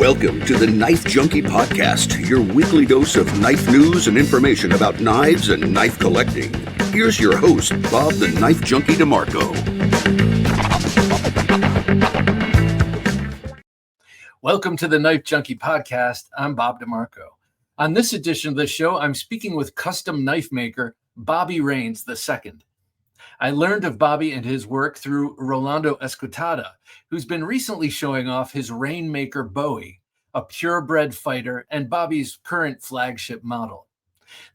Welcome to the Knife Junkie podcast, your weekly dose of knife news and information about knives and knife collecting. Here's your host, Bob the Knife Junkie DeMarco. Welcome to the Knife Junkie podcast. I'm Bob DeMarco. On this edition of the show, I'm speaking with custom knife maker Bobbie Rains II. I learned of Bobbie and his work through Rolando Escotada, who's been recently showing off his Rainmaker Bowie, a purebred fighter and Bobbie's current flagship model.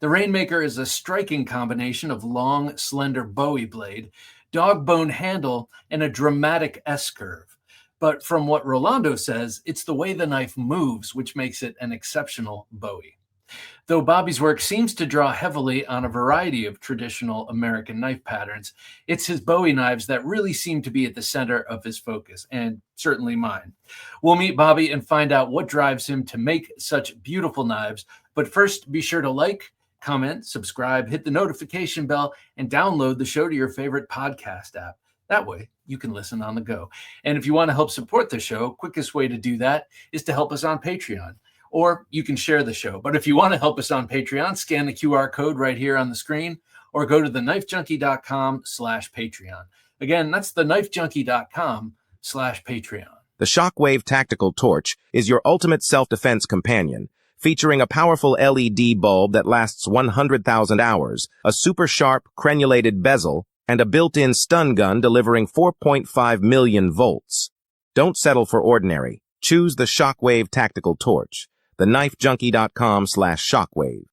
The Rainmaker is a striking combination of long, slender Bowie blade, dog bone handle, and a dramatic S-curve. But from what Rolando says, it's the way the knife moves which makes it an exceptional Bowie. Though Bobbie's work seems to draw heavily on a variety of traditional American knife patterns, it's his Bowie knives that really seem to be at the center of his focus, and certainly mine. We'll meet Bobbie and find out what drives him to make such beautiful knives. But first, be sure to like, comment, subscribe, hit the notification bell, and download the show to your favorite podcast app. That way, you can listen on the go. And if you want to help support the show, quickest way to do that is to help us on Patreon. Or you can share the show. But if you want to help us on Patreon, scan the QR code right here on the screen or go to TheKnifeJunkie.com/Patreon. Again, that's TheKnifeJunkie.com/Patreon. The Shockwave Tactical Torch is your ultimate self-defense companion, featuring a powerful LED bulb that lasts 100,000 hours, a super sharp crenulated bezel, and a built-in stun gun delivering 4.5 million volts. Don't settle for ordinary. Choose the Shockwave Tactical Torch. TheKnifeJunkie.com/Shockwave.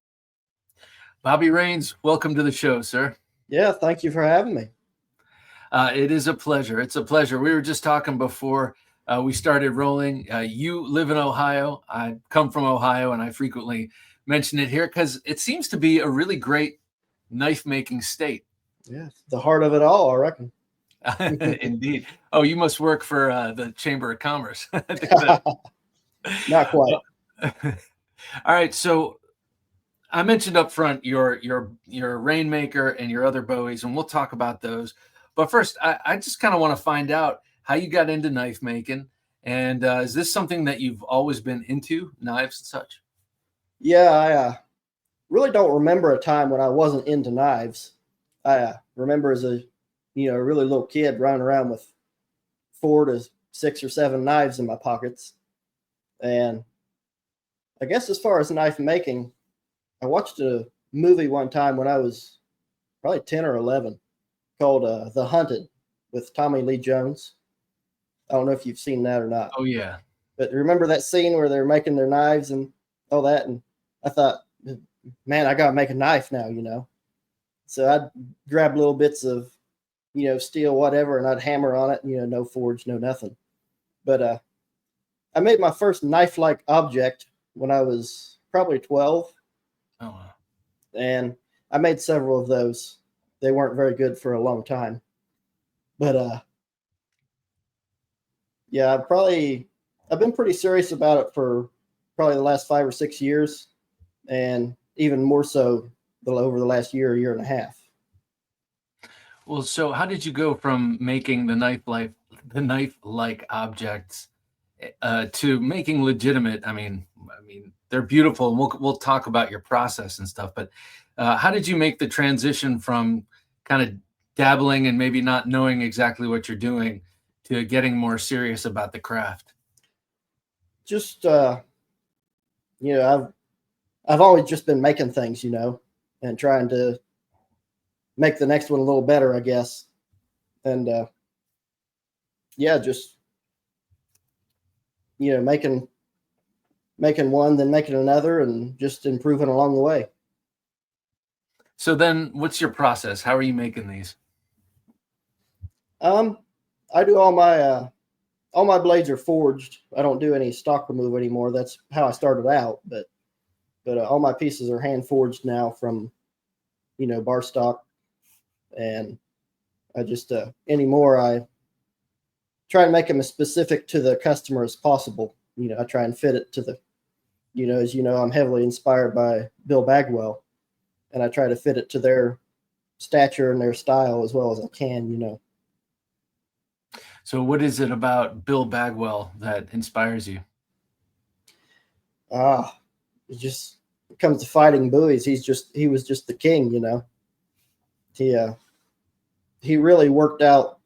Bobbie Rains, welcome to the show, sir. Yeah, thank you for having me. It is a pleasure. It's a pleasure. We were just talking before we started rolling. You live in Ohio. I come from Ohio, and I frequently mention it here because it seems to be a really great knife-making state. Yeah, the heart of it all, I reckon. Indeed. Oh, you must work for the Chamber of Commerce. Not quite. All right, so I mentioned up front your Rainmaker and your other Bowies, and we'll talk about those. But first, I just kind of want to find out how you got into knife making, and is this something that you've always been into, knives and such? Yeah, I really don't remember a time when I wasn't into knives. I remember as a really little kid running around with 4 to 6 or 7 knives in my pockets, and I guess as far as knife making, I watched a movie one time when I was probably 10 or 11 called The Hunted with Tommy Lee Jones. I don't know if you've seen that or not. Oh, yeah. But remember that scene where they're making their knives and all that? And I thought, man, I got to make a knife now. So I'd grab little bits of, steel, whatever, and I'd hammer on it, no forge, no nothing. But I made my first knife-like object when I was probably 12. Oh, wow. And I made several of those. They weren't very good for a long time. But yeah, I've been pretty serious about it for probably the last 5 or 6 years, and even more so over the last year and a half. Well, so how did you go from making the knife-like objects to making legitimate? I mean, they're beautiful, and we'll talk about your process and stuff. But how did you make the transition from kind of dabbling and maybe not knowing exactly what you're doing to getting more serious about the craft? Just I've always just been making things, and trying to make the next one a little better, I guess. And just making one, then making another, and just improving along the way. So then what's your process? How are you making these? I do all my blades are forged. I don't do any stock removal anymore. That's how I started out, but all my pieces are hand forged now from, bar stock. And I just, anymore, I try to make them as specific to the customer as possible. I try and fit it to the, as I'm heavily inspired by Bill Bagwell, and I try to fit it to their stature and their style as well as I can, So what is it about Bill Bagwell that inspires you? It just comes to fighting buoys. He was just the king, you know. He really worked out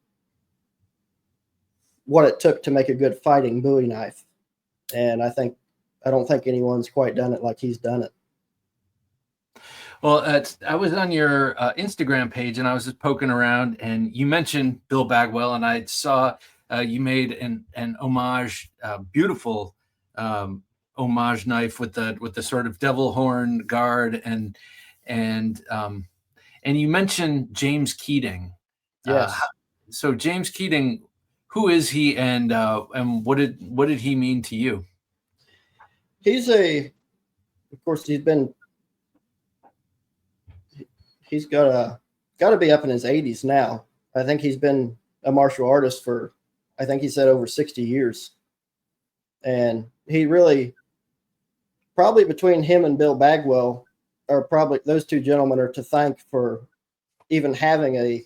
what it took to make a good fighting buoy knife. And I don't think anyone's quite done it like he's done it. Well, I was on your Instagram page and I was just poking around, and you mentioned Bill Bagwell, and I saw you made an homage, beautiful homage knife with the sort of devil horn guard, and you mentioned James Keading. Yes. So James Keading, who is he, and what did he mean to you? Of course, he's got to be up in his 80s now. I think he's been a martial artist for, I think he said over 60 years. And he really, probably between him and Bill Bagwell, are probably, those two gentlemen are to thank for even having a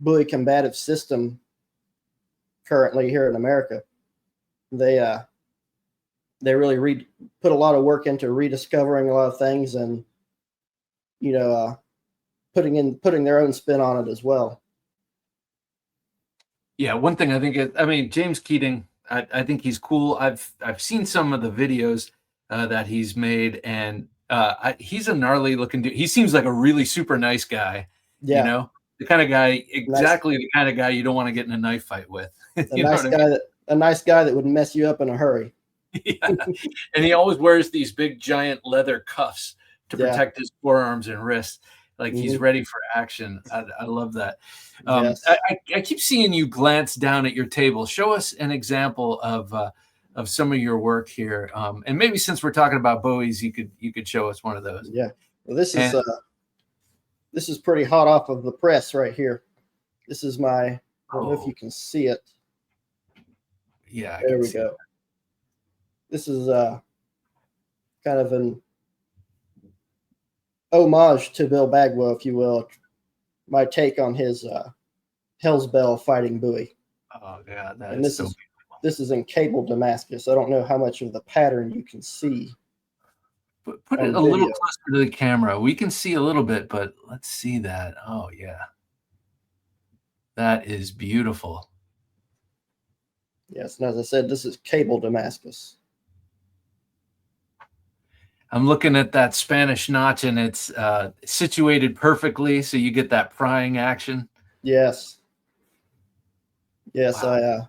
buoy combative system currently here in America. They really put a lot of work into rediscovering a lot of things, and putting their own spin on it as well. Yeah, one thing I think James Keading, I think he's cool. I've seen some of the videos that he's made, and he's a gnarly looking dude. He seems like a really super nice guy. Yeah. You know, the kind of guy, exactly the kind of guy you don't want to get in a knife fight with. A nice guy that would mess you up in a hurry. Yeah. And he always wears these big giant leather cuffs to protect his forearms and wrists. Like he's ready for action. I love that. Yes. I keep seeing you glance down at your table. Show us an example of some of your work here. And maybe since we're talking about Bowies, you could show us one of those. Yeah. Well, this is pretty hot off of the press right here. This is I don't know if you can see it. Yeah. There we go. This is kind of an homage to Bill Bagwell, if you will. My take on his Hell's Bell fighting buoy. Oh yeah, this is in cable Damascus. I don't know how much of the pattern you can see. Put it a little closer to the camera. We can see a little bit, but let's see that. Oh yeah, that is beautiful. Yes, and as I said, this is cable Damascus. I'm looking at that Spanish notch, and it's situated perfectly, so you get that prying action. Yes. Yes, wow.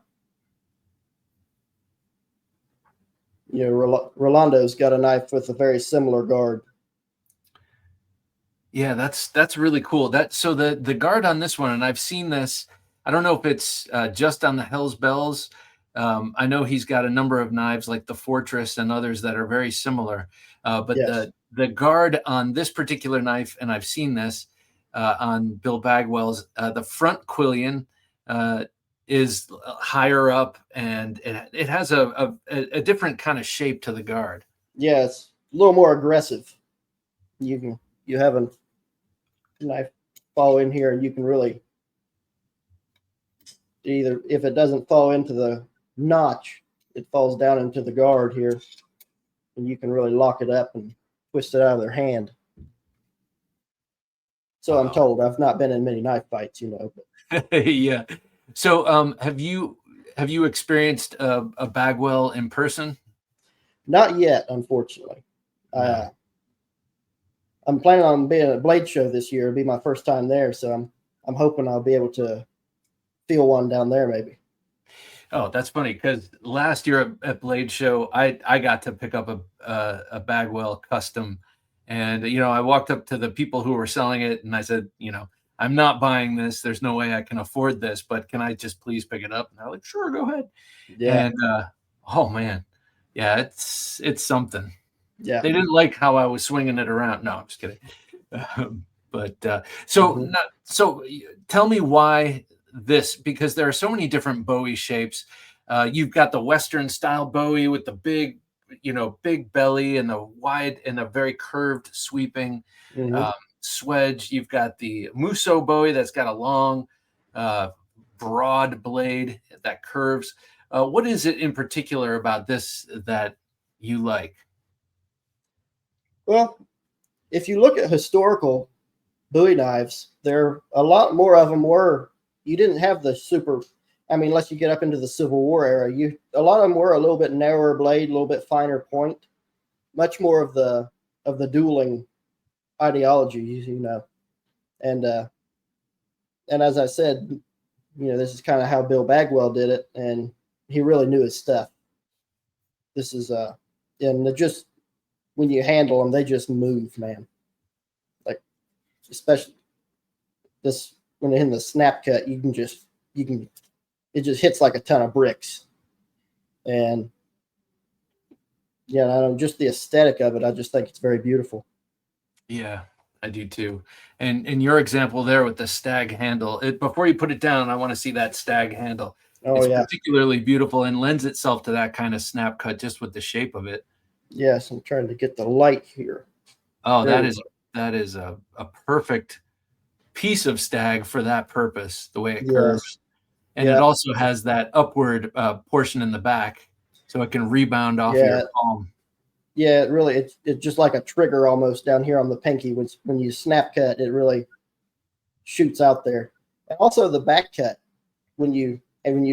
Rolando's got a knife with a very similar guard. Yeah, that's really cool. So the guard on this one, and I've seen this, I don't know if it's just on the Hell's Bells. I know he's got a number of knives like the Fortress and others that are very similar. But yes. the guard on this particular knife, and I've seen this on Bill Bagwell's, the front quillion is higher up, and it has a different kind of shape to the guard. Yeah, it's a little more aggressive. You have a knife fall in here, and you can really either, if it doesn't fall into the notch, it falls down into the guard here, and you can really lock it up and twist it out of their hand. So wow. I'm told. I've not been in many knife fights, But. Yeah. So have you experienced a Bagwell in person? Not yet, unfortunately. No. I'm planning on being at a blade show this year. It'll be my first time there, so I'm hoping I'll be able to feel one down there maybe. Oh, that's funny, because last year at Blade Show, I got to pick up a Bagwell custom, and I walked up to the people who were selling it, and I said, I'm not buying this. There's no way I can afford this, but can I just please pick it up? And they're like, sure, go ahead. Yeah. And oh man, yeah, it's something. Yeah. They didn't like how I was swinging it around. No, I'm just kidding. So tell me why this, because there are so many different Bowie shapes. You've got the Western style Bowie with the big belly and the wide and a very curved sweeping swedge. You've got the Musso Bowie that's got a long, broad blade that curves. What is it in particular about this that you like? Well, if you look at historical Bowie knives, there a lot more of them were. You didn't have the super. I mean, unless you get up into the Civil War era, a lot of them were a little bit narrower blade, a little bit finer point, much more of the dueling ideology, you know. And as I said, you know, this is kind of how Bill Bagwell did it, and he really knew his stuff. This is and just when you handle them, they just move, man. Like, especially this when they're in the snap cut, it just hits like a ton of bricks. And yeah, I don't just the aesthetic of it. I just think it's very beautiful. Yeah, I do too. And your example there with the stag handle, before you put it down, I want to see that stag handle. Oh, it's yeah. particularly beautiful and lends itself to that kind of snap cut just with the shape of it. Yes, I'm trying to get the light here. Oh, that is a perfect piece of stag for that purpose, the way it curves. And it also has that upward portion in the back, so it can rebound off your palm. Yeah, it really it's just like a trigger almost down here on the pinky. When you snap cut, it really shoots out there. And also the back cut, when you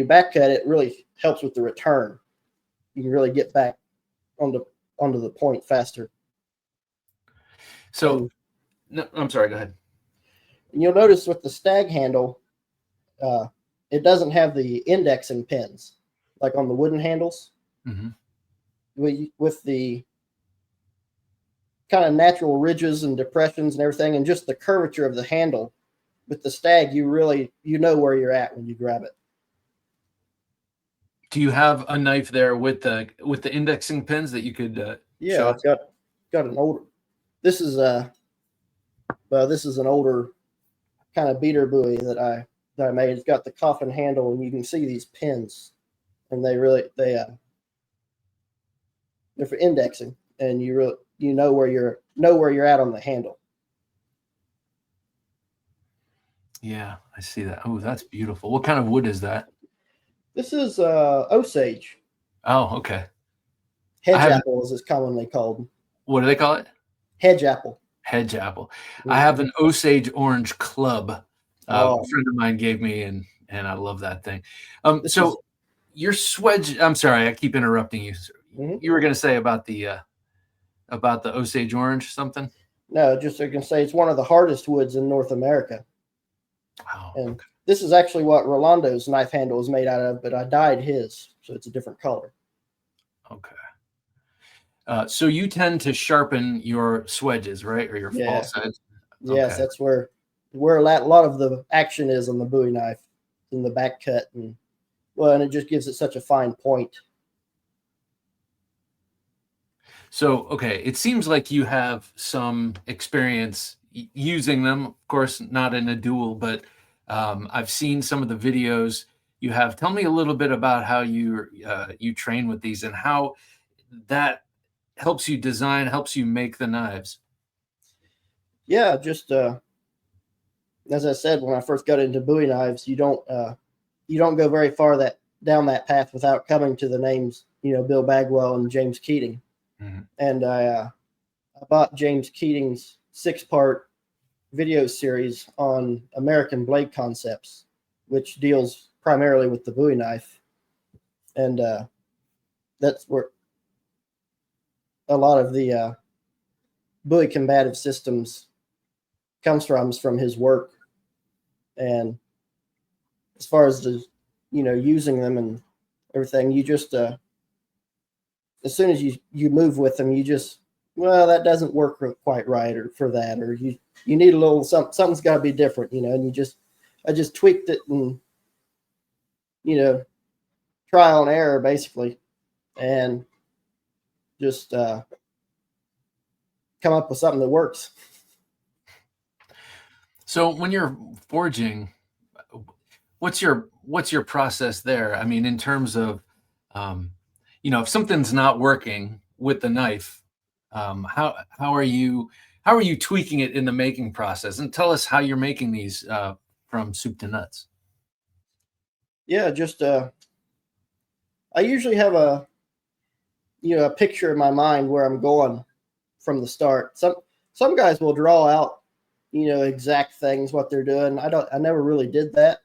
back cut, it really helps with the return. You can really get back onto the point faster. So, no, I'm sorry. Go ahead. And you'll notice with the stag handle, it doesn't have the indexing pins like on the wooden handles. Mm-hmm. With the kind of natural ridges and depressions and everything, and just the curvature of the handle, with the stag, you know where you're at when you grab it. Do you have a knife there with the indexing pins that you could? Yeah, I've got an older. This is an older kind of beater buoy that I made. It's got the coffin handle, and you can see these pins, and they're for indexing, and you know where you're at on the handle. Yeah, I see that. Oh, that's beautiful. What kind of wood is that? This is Osage. Oh, okay. Hedge apple is commonly called. What do they call it? Hedge apple. Hedge apple. Mm-hmm. I have an Osage orange club. A friend of mine gave me, and I love that thing. Your swedge. I'm sorry, I keep interrupting you. Mm-hmm. You were going to say about the Osage orange something? No, just I can say it's one of the hardest woods in North America. Wow. And this is actually what Rolando's knife handle is made out of, but I dyed his, so it's a different color. Okay. So you tend to sharpen your swedges, right, or your fall sides? Yes, okay. That's where a lot of the action is on the Bowie knife, in the back cut, and it just gives it such a fine point. So, okay, it seems like you have some experience using them. Of course, not in a duel, but I've seen some of the videos you have. Tell me a little bit about how you train with these and how that helps you design, helps you make the knives. Yeah, just as I said, when I first got into Bowie knives, you don't go very far down that path without coming to the names, Bill Bagwell and James Keading. Mm-hmm. And I bought James Keating's 6-part video series on American blade concepts, which deals primarily with the Bowie knife. And that's where a lot of the Bowie combative systems comes from his work. And as far as using them and everything, you just as soon as you move with them, you just, that doesn't work quite right, or for that, or you need a little something's got to be different, and I just tweaked it and trial and error basically, and just come up with something that works. So when you're forging, what's your process there? I mean, in terms of if something's not working with the knife, how are you tweaking it in the making process? And tell us how you're making these from soup to nuts. Yeah, just I usually have a picture in my mind where I'm going from the start. Some guys will draw out, exact things, what they're doing. I never really did that,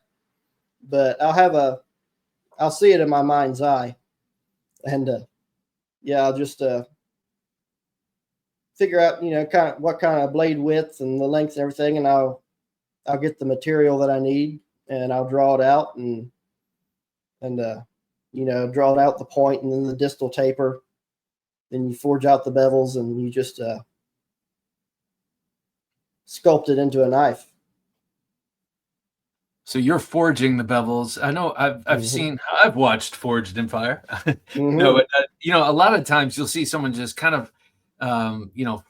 but I'll see it in my mind's eye. And, I'll just, figure out, what kind of blade width and the length and everything. And I'll get the material that I need and I'll draw it out and draw it out the point and then the distal taper. Then you forge out the bevels and you just sculpt it into a knife. So you're forging the bevels. I know I've watched Forged in Fire. No, but, a lot of times you'll see someone just kind of,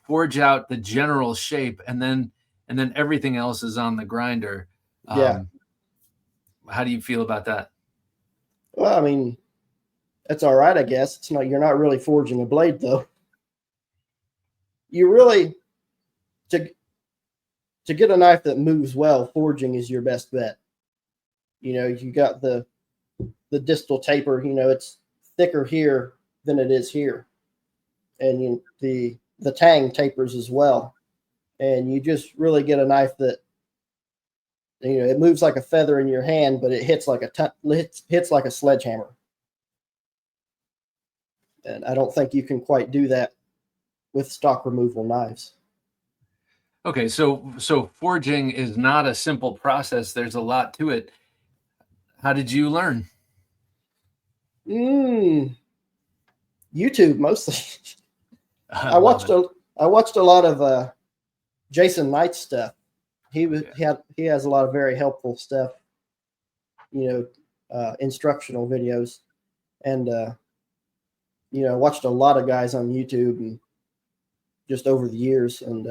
forge out the general shape and then everything else is on the grinder. How do you feel about that? Well, I mean, that's all right, I guess. You're not really forging a blade though. You really, to get a knife that moves well, forging is your best bet. You got the distal taper, it's thicker here than it is here. And the tang tapers as well. And you just really get a knife that, it moves like a feather in your hand, but it hits like hits like a sledgehammer. And I don't think you can quite do that with stock removal knives. Okay, so forging is not a simple process. There's a lot to it. How did you learn? YouTube mostly. I watched a lot of Jason Knight's stuff. He has a lot of very helpful stuff, instructional videos, and I watched a lot of guys on YouTube and just over the years, and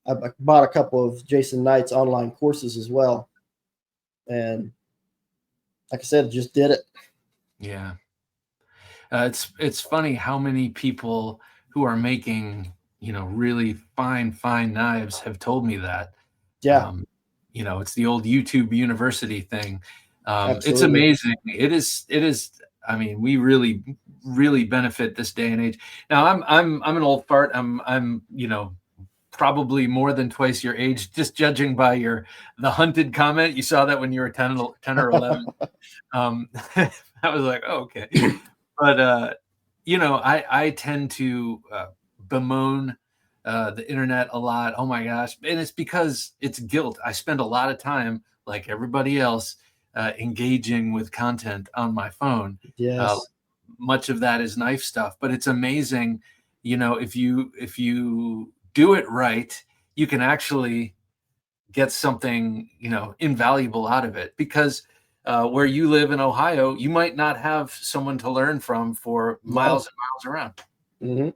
I bought a couple of Jason Knight's online courses as well, and like I said, just did it. Yeah, it's funny how many people who are making really fine knives have told me that. Yeah. It's the old YouTube University thing. It's Absolutely. amazing. It is. I mean, we really benefit this day and age. Now, I'm an old fart. I'm probably more than twice your age, just judging by the hunted comment. You saw that when you were 10 or 11. I was like, oh, okay. But I tend to bemoan the internet a lot. Oh my gosh. And it's because it's guilt. I spend a lot of time, like everybody else, engaging with content on my phone. Yes. Much of that is knife stuff, but it's amazing. If you do it right, you can actually get something, invaluable out of it, because where you live in Ohio, you might not have someone to learn from for miles and miles around. Mm-hmm.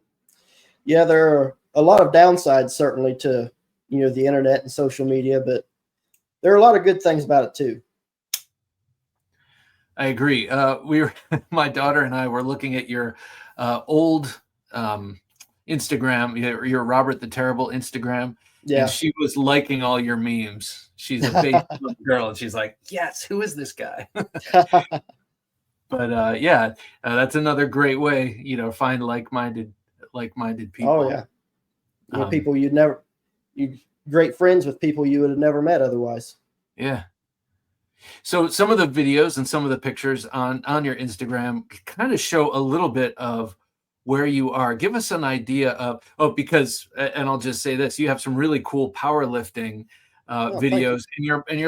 Yeah, there are a lot of downsides certainly to the internet and social media, but there are a lot of good things about it too. I agree. My daughter and I were looking at your old Instagram, your Robert the Terrible Instagram. Yeah. And she was liking all your memes. She's a Facebook girl, and she's like, yes, who is this guy? But that's another great way, find like-minded people. Oh yeah. People you great friends with people you would have never met otherwise. Yeah. So some of the videos and some of the pictures on your Instagram kind of show a little bit of where you are. Give us an idea of, because, and I'll just say this, you have some really cool powerlifting videos, and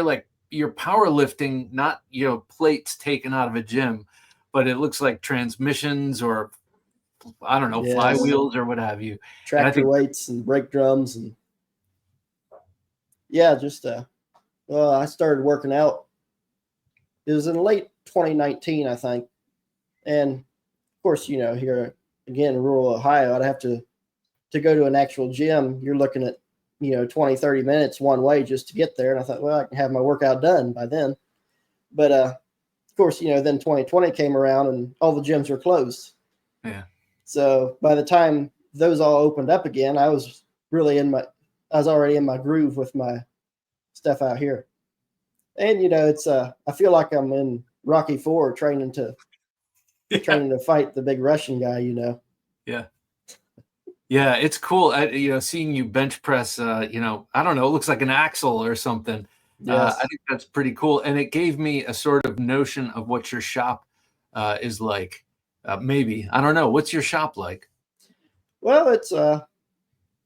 you're powerlifting, not, plates taken out of a gym, but it looks like transmissions or, I don't know, flywheels or what have you. Tractor weights and brake drums. And just, I started working out. It was in late 2019, I think. And of course, here again, in rural Ohio, I'd have to go to an actual gym. You're looking at, 20, 30 minutes one way just to get there. And I thought, well, I can have my workout done by then. But of course, then 2020 came around and all the gyms were closed. Yeah. So by the time those all opened up again, I was already in my groove with my stuff out here. And, it's, I feel like I'm in Rocky IV training to fight the big Russian guy, Yeah. Yeah, it's cool. Seeing you bench press, I don't know, it looks like an axle or something. Yes. I think that's pretty cool. And it gave me a sort of notion of what your shop is like. Maybe. I don't know. What's your shop like? Well, it's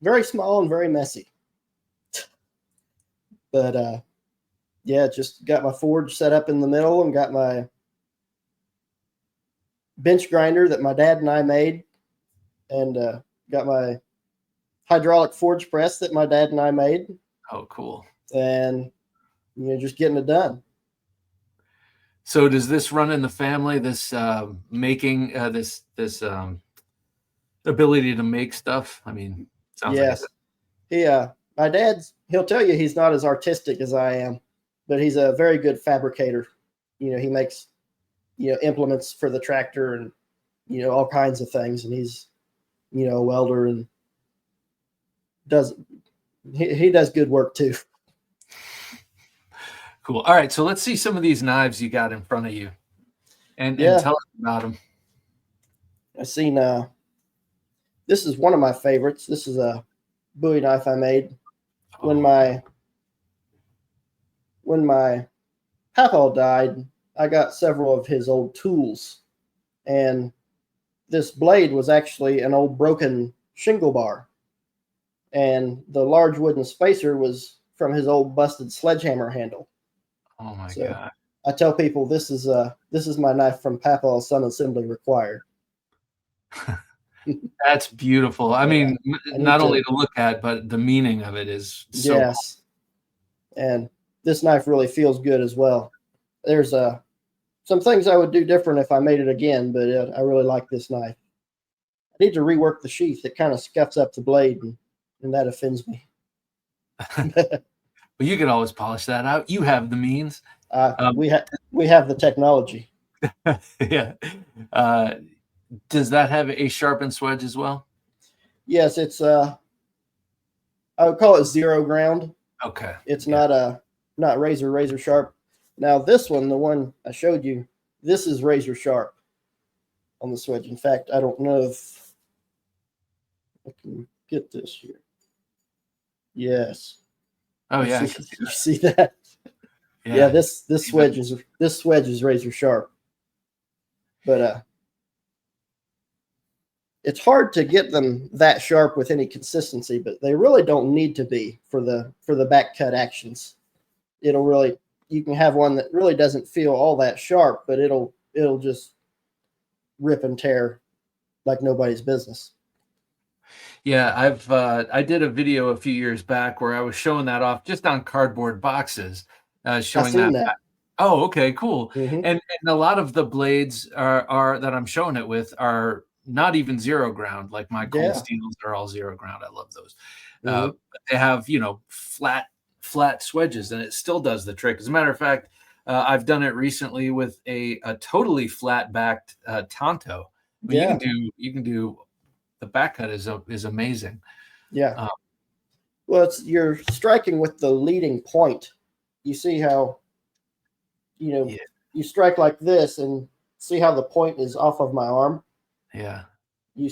very small and very messy. But yeah, just got my forge set up in the middle and got my bench grinder that my dad and I made, and got my hydraulic forge press that my dad and I made. Oh, cool. And just getting it done. So does this run in the family, this making this ability to make stuff? I mean, sounds Yes. like My he'll tell you he's not as artistic as I am, but he's a very good fabricator. He makes implements for the tractor and all kinds of things, and he's a welder and he does good work too. Cool. All right, so let's see some of these knives you got in front of you, and tell us about them. I've seen this is one of my favorites. This is a Bowie knife I made when my papa died. I got several of his old tools, and this blade was actually an old broken shingle bar, and the large wooden spacer was from his old busted sledgehammer handle. Oh my God. I tell people this is my knife from Papa, son assembly required. That's beautiful. I mean, not only to look at, but the meaning of it is so yes. Cool. And this knife really feels good as well. There's some things I would do different if I made it again, but I really like this knife. I need to rework the sheath. It kind of scuffs up the blade, and that offends me. Well, you can always polish that out. You have the means. We have the technology. Yeah. Does that have a sharpened swedge as well? Yes, it's I would call it zero ground. Okay. It's not razor sharp. Now this one, the one I showed you, this is razor sharp on the swedge. In fact, I don't know if I can get this here. Yes. Oh yeah. You see that? Yeah, this swedge is razor sharp. But it's hard to get them that sharp with any consistency, but they really don't need to be for the back cut actions. You can have one that really doesn't feel all that sharp, but it'll just rip and tear like nobody's business. Yeah, I did a video a few years back where I was showing that off just on cardboard boxes, showing that. Oh, okay, cool. Mm-hmm. And a lot of the blades are that I'm showing it with are not even zero ground. Like my cold steels are all zero ground. I love those. Mm-hmm. But they have flat swedges, and it still does the trick. As a matter of fact, I've done it recently with a totally flat backed Tonto. But you can do. The back cut is amazing. Yeah. Well, you're striking with the leading point. You see how, you strike like this and see how the point is off of my arm. Yeah. You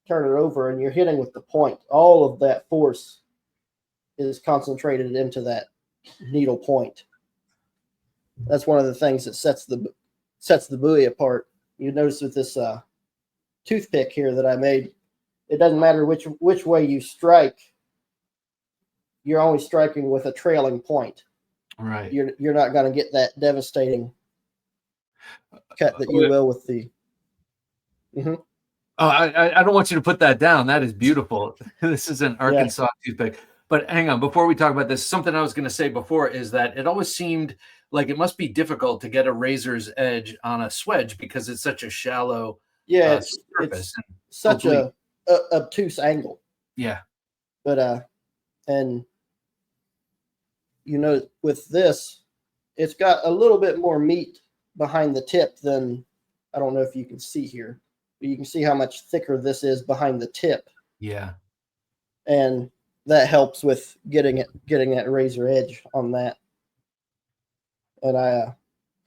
turn it over and you're hitting with the point. All of that force is concentrated into that needle point. That's one of the things that sets the buoy apart. You notice with this toothpick here that I made, it doesn't matter which way you strike. You're always striking with a trailing point. Right. You're not going to get that devastating cut that you will with the. Mm-hmm. Oh, I don't want you to put that down. That is beautiful. This is an Arkansas toothpick. But hang on, before we talk about this, something I was going to say before is that it always seemed like it must be difficult to get a razor's edge on a swedge because it's such a shallow surface. It's such a obtuse angle. Yeah. But and with this, it's got a little bit more meat behind the tip than, I don't know if you can see here, but you can see how much thicker this is behind the tip. Yeah. And that helps with getting that razor edge on that. And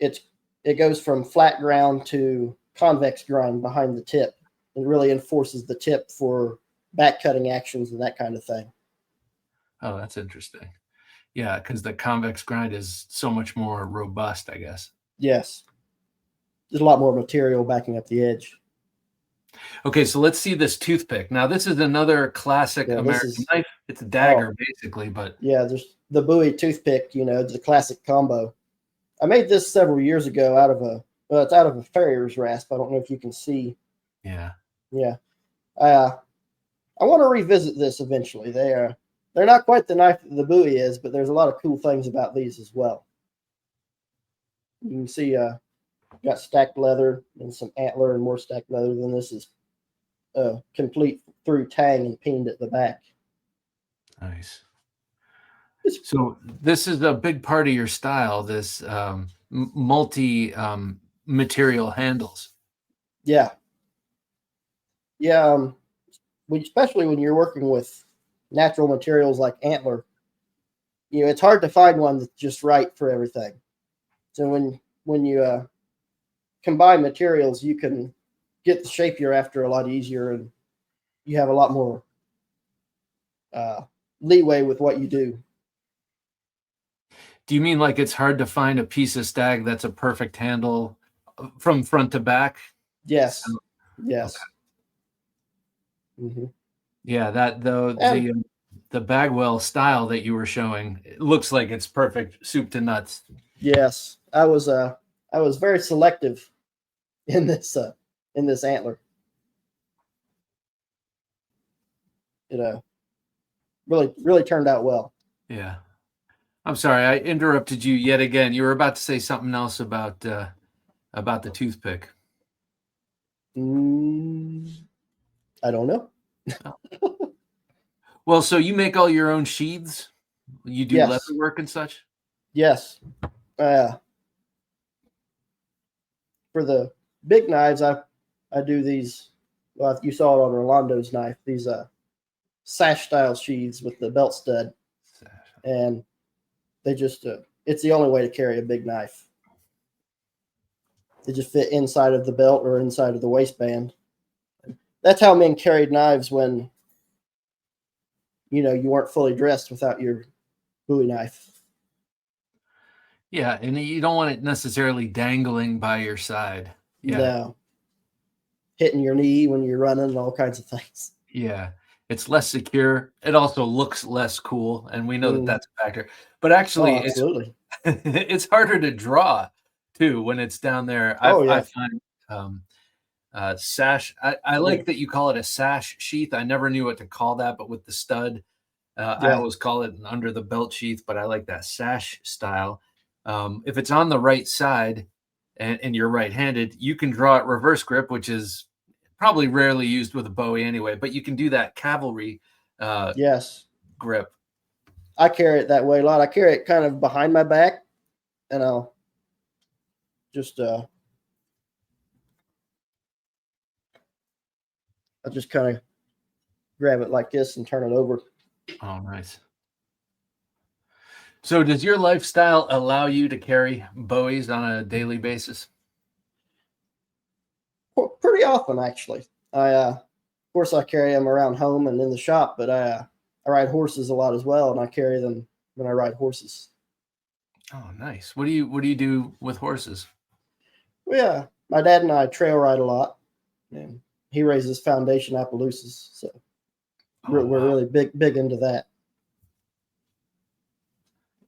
it goes from flat ground to convex grind behind the tip. It really enforces the tip for back cutting actions and that kind of thing. Oh, that's interesting. Yeah, because the convex grind is so much more robust, I guess. Yes. There's a lot more material backing up the edge. Okay, so let's see this toothpick. Now, this is another classic American knife. It's a dagger, basically, but... Yeah, there's the Bowie toothpick, the classic combo. I made this several years ago out of it's out of a farrier's rasp. I don't know if you can see. Yeah. Yeah. I want to revisit this eventually. They're not quite the knife that the Bowie is, but there's a lot of cool things about these as well. You can see got stacked leather and some antler and more stacked leather. Then this is complete through tang and pinned at the back. Nice. So this is a big part of your style, this multi material handles. Yeah. Yeah. Especially when you're working with natural materials like antler, it's hard to find one that's just right for everything. So when you combine materials, you can get the shape you're after a lot easier, and you have a lot more leeway with what you do. Do you mean like it's hard to find a piece of stag that's a perfect handle from front to back? Yes. Yes. Okay. Mm-hmm. Yeah, that though the Bagwell style that you were showing, it looks like it's perfect soup to nuts. Yes, I was very selective in this antler. Really turned out well. Yeah. I'm sorry, I interrupted you yet again. You were about to say something else about the toothpick. I don't know. Well, so you make all your own sheaths? You do leather work and such? Yes. For the big knives, I do these. Well, you saw it on Orlando's knife. These sash style sheaths with the belt stud, and they just it's the only way to carry a big knife. They just fit inside of the belt or inside of the waistband. That's how men carried knives when you weren't fully dressed without your Bowie knife. Yeah, and you don't want it necessarily dangling by your side. Yeah. No. Hitting your knee when you're running and all kinds of things. Yeah. It's less secure. It also looks less cool, and we know that that's a factor. But actually, it's harder to draw too when it's down there. I find sash. I like that you call it a sash sheath. I never knew what to call that, but with the stud, I always call it an under the belt sheath. But I like that sash style. If it's on the right side and you're right-handed, you can draw it reverse grip, which is probably rarely used with a Bowie anyway, but you can do that cavalry grip. I carry it that way a lot. I carry it kind of behind my back, and I'll just kind of grab it like this and turn it over. Oh, nice. So does your lifestyle allow you to carry Bowies on a daily basis? Pretty often, actually. Of course, I carry them around home and in the shop, but I ride horses a lot as well, and I carry them when I ride horses. Oh, nice. What do you do with horses? Well, yeah, my dad and I trail ride a lot, and he raises foundation Appaloosas, so we're really big into that.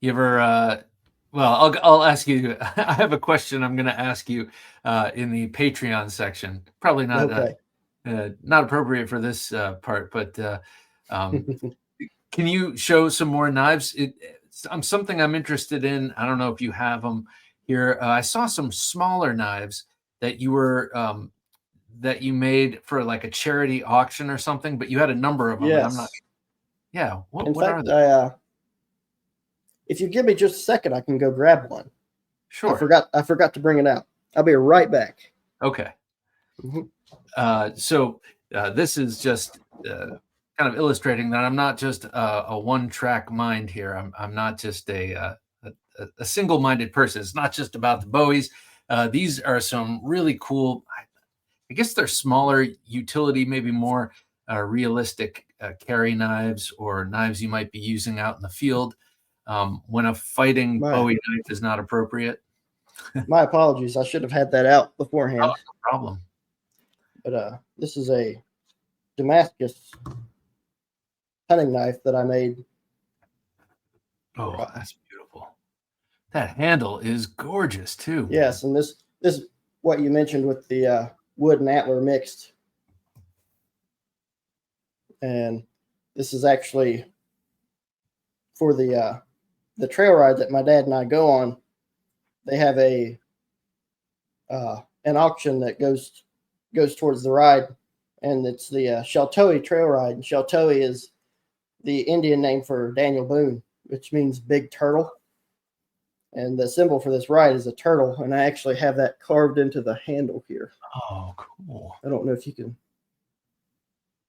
You ever? Well, I'll ask you. I have a question I'm going to ask you in the Patreon section. Probably not not appropriate for this part, but can you show some more knives? Something I'm interested in. I don't know if you have them here. I saw some smaller knives that you were that you made for like a charity auction or something, but you had a number of them. Yes. I'm not. Yeah. What are they? If you give me just a second, I can go grab one. Sure. I forgot to bring it out. I'll be right back. Okay. Mm-hmm. So this is just kind of illustrating that I'm not just a one-track mind here. I'm not just a single-minded person. It's not just about the Bowies. These are some really cool. I guess they're smaller utility, maybe more realistic carry knives or knives you might be using out in the field when a fighting Bowie knife is not appropriate? My apologies. I should have had that out beforehand. Oh, no problem. But this is a Damascus hunting knife that I made. Oh, that's beautiful. That handle is gorgeous too. Yes, and this is what you mentioned with the wood and antler mixed. And this is actually for the trail ride that my dad and I go on. They have an auction that goes towards the ride, and it's the Sheltoe trail ride. And Sheltoe is the Indian name for Daniel Boone, which means big turtle. And the symbol for this ride is a turtle, and I actually have that carved into the handle here. Oh, cool. I don't know if you can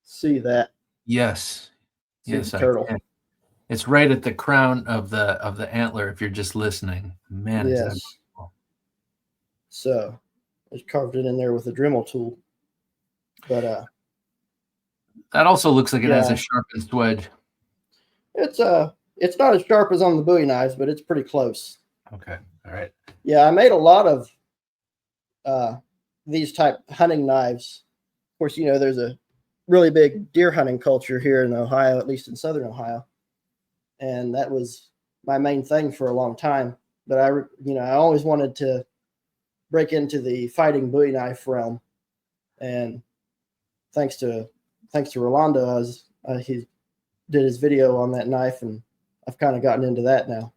see that. Yes. Yes, turtle. I can. It's right at the crown of the antler if you're just listening. Man, is that cool. So I carved it in there with a Dremel tool. But that also looks like it has a sharpened wedge. It's not as sharp as on the Bowie knives, but it's pretty close. Okay. All right. Yeah, I made a lot of these type hunting knives. Of course, there's a really big deer hunting culture here in Ohio, at least in southern Ohio. And that was my main thing for a long time. But I always wanted to break into the fighting Bowie knife realm. And thanks to Rolando, he did his video on that knife, and I've kind of gotten into that now.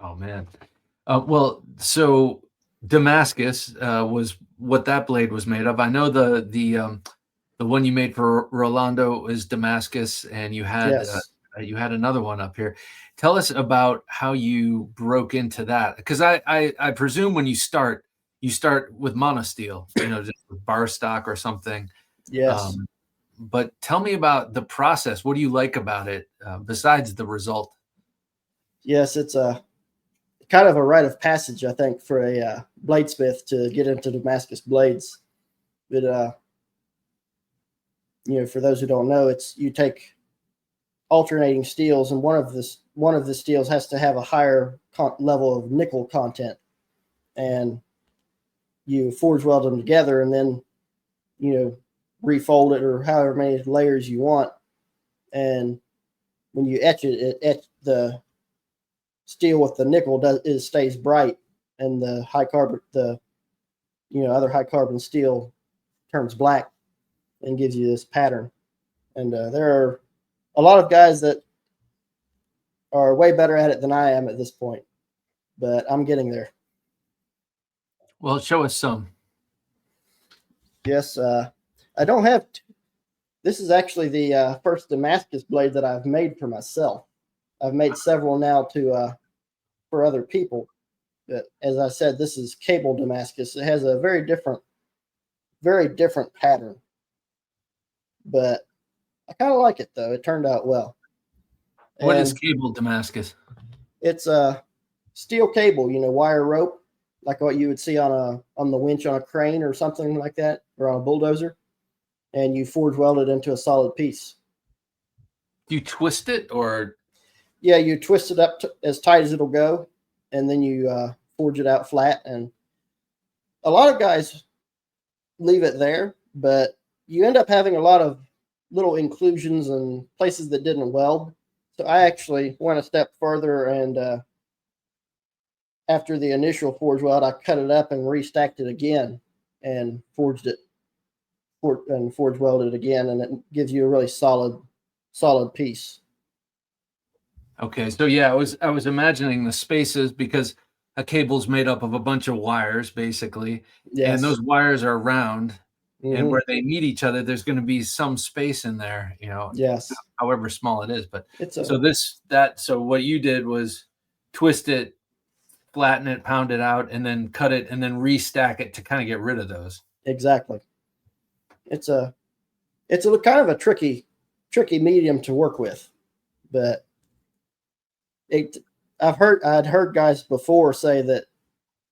Oh man. Well, so Damascus was what that blade was made of. I know the one you made for Rolando is Damascus, and you had another one up here. Tell us about how you broke into that, because I presume when you start with monosteel, just with bar stock or something. Yes. But tell me about the process. What do you like about it besides the result? Yes, it's a kind of a rite of passage, I think, for a bladesmith to get into Damascus blades. But for those who don't know, you take alternating steels, and one of the steels has to have a higher level of nickel content, and you forge weld them together, and then refold it or however many layers you want. And when you etch it, the steel with the nickel stays bright, and the other high carbon steel turns black and gives you this pattern. And there are a lot of guys that are way better at it than I am at this point, but I'm getting there. Well, show us some. Yes, I don't have. This is actually the first Damascus blade that I've made for myself. I've made several now for other people. But as I said, this is cable Damascus. It has a very different pattern. But I kind of like it, though. It turned out well. What is cable Damascus? It's a steel cable, wire rope, like what you would see on the winch on a crane or something like that, or on a bulldozer. And you forge weld it into a solid piece. Do you twist it, or? Yeah, you twist it up as tight as it'll go, and then you forge it out flat. And a lot of guys leave it there, but you end up having a lot of little inclusions and places that didn't weld. So I actually went a step further, and after the initial forge weld, I cut it up and restacked it again and forge welded again, and it gives you a really solid piece. Okay, so yeah, I was imagining the spaces, because a cable's made up of a bunch of wires, basically. Yes. And those wires are round, and where they meet each other, there's going to be some space in there, Yes. However small it is. But so what you did was twist it, flatten it, pound it out, and then cut it, and then restack it to kind of get rid of those. Exactly. It's a kind of a tricky medium to work with, but I'd heard guys before say that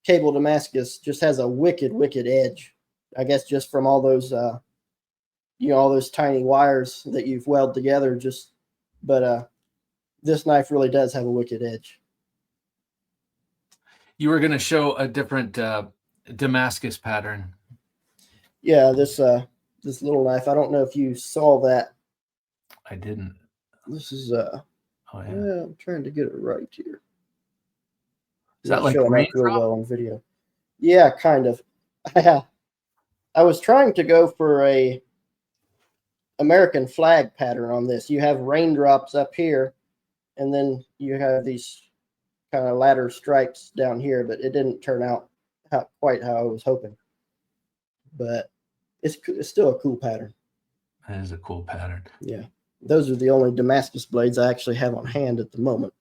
cable Damascus just has a wicked edge. I guess just from all those all those tiny wires that you've welded together. But this knife really does have a wicked edge. You were going to show a different Damascus pattern. Yeah, this little knife. I don't know if you saw that. I didn't. This is oh yeah. I'm trying to get it right here. Is that like showing up real well on video? Yeah, kind of. I was trying to go for a American flag pattern on this. You have raindrops up here, and then you have these kind of ladder stripes down here, but it didn't turn out quite how I was hoping. But it's still a cool pattern. That is a cool pattern. Yeah. Those are the only Damascus blades I actually have on hand at the moment.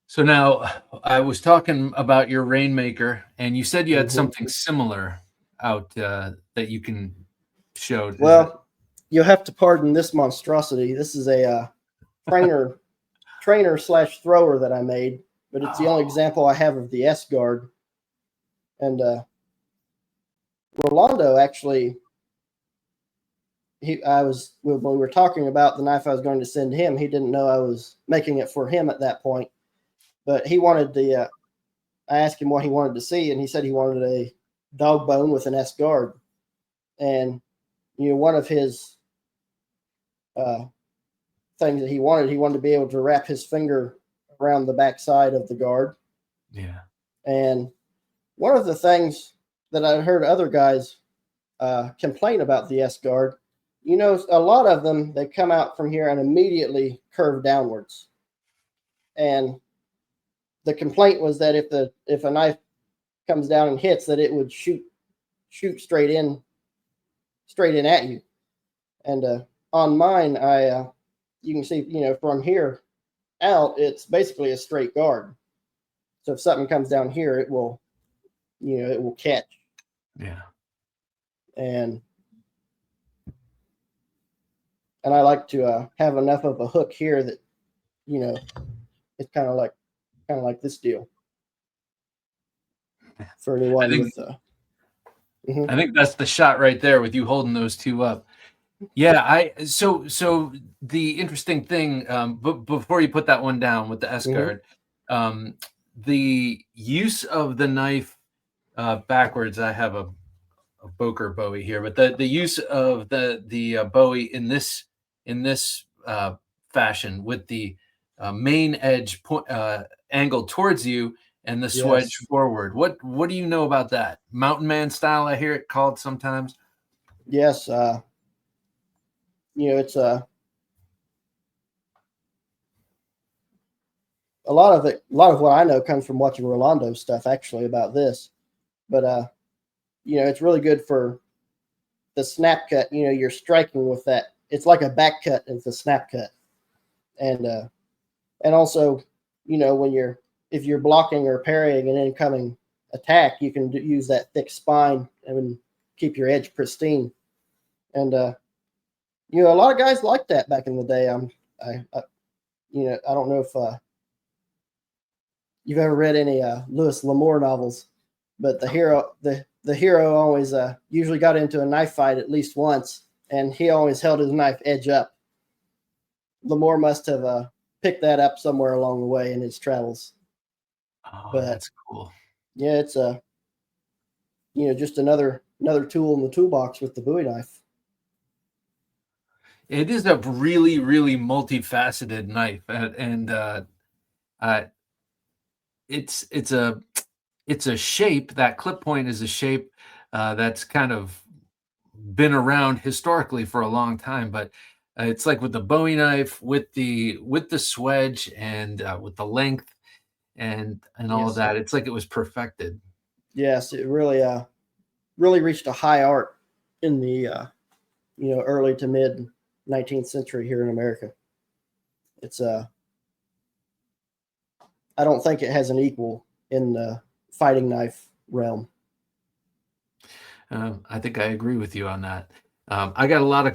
So now I was talking about your Rainmaker, and you said you had something similar out that you can show. Well, you'll have to pardon this monstrosity. This is a trainer/thrower that I made, but it's the only example I have of the Sguard. And Rolando actually, when we were talking about the knife I was going to send him, he didn't know I was making it for him at that point. But he wanted I asked him what he wanted to see, and he said he wanted a dog bone with an Sguard. And, one of his things that he wanted to be able to wrap his finger around the backside of the guard. Yeah. And one of the things that I heard other guys complain about the Sguard, a lot of them, they come out from here and immediately curve downwards. And the complaint was that if a knife comes down and hits, that it would shoot straight in at you. And on mine, you can see, from here out, it's basically a straight guard. So if something comes down here, it will catch. Yeah. And I like to have enough of a hook here that, it's kind of like this deal for anyone I think that's the shot right there with you holding those two up. Yeah, so the interesting thing, but before you put that one down with the Sguard, the use of the knife backwards. I have a Boker Bowie here, but the use of the Bowie in this fashion with the main edge angled towards you and the swedge forward. What do you know about that? Mountain man style, I hear it called sometimes. Yes, it's a lot of what I know comes from watching Rolando stuff actually about this. But it's really good for the snap cut. You're striking with that. It's like a back cut. It's a snap cut. And also, if you're blocking or parrying an incoming attack, you can use that thick spine and keep your edge pristine. And a lot of guys liked that back in the day. I don't know if you've ever read any Louis L'Amour novels, but the hero always usually got into a knife fight at least once, and he always held his knife edge up. L'Amour must have picked that up somewhere along the way in his travels. Oh, but that's cool. Yeah, it's just another tool in the toolbox with the Bowie knife. It is a really, really multifaceted knife, and it's a shape. That clip point is a shape that's kind of been around historically for a long time, but it's like with the Bowie knife, with the swedge, and with the length, and all of that. It's like it was perfected. Yes, it really reached a high art in the early to mid 19th century here in America. It's I don't think it has an equal in the fighting knife realm. I think I agree with you on that. I got a lot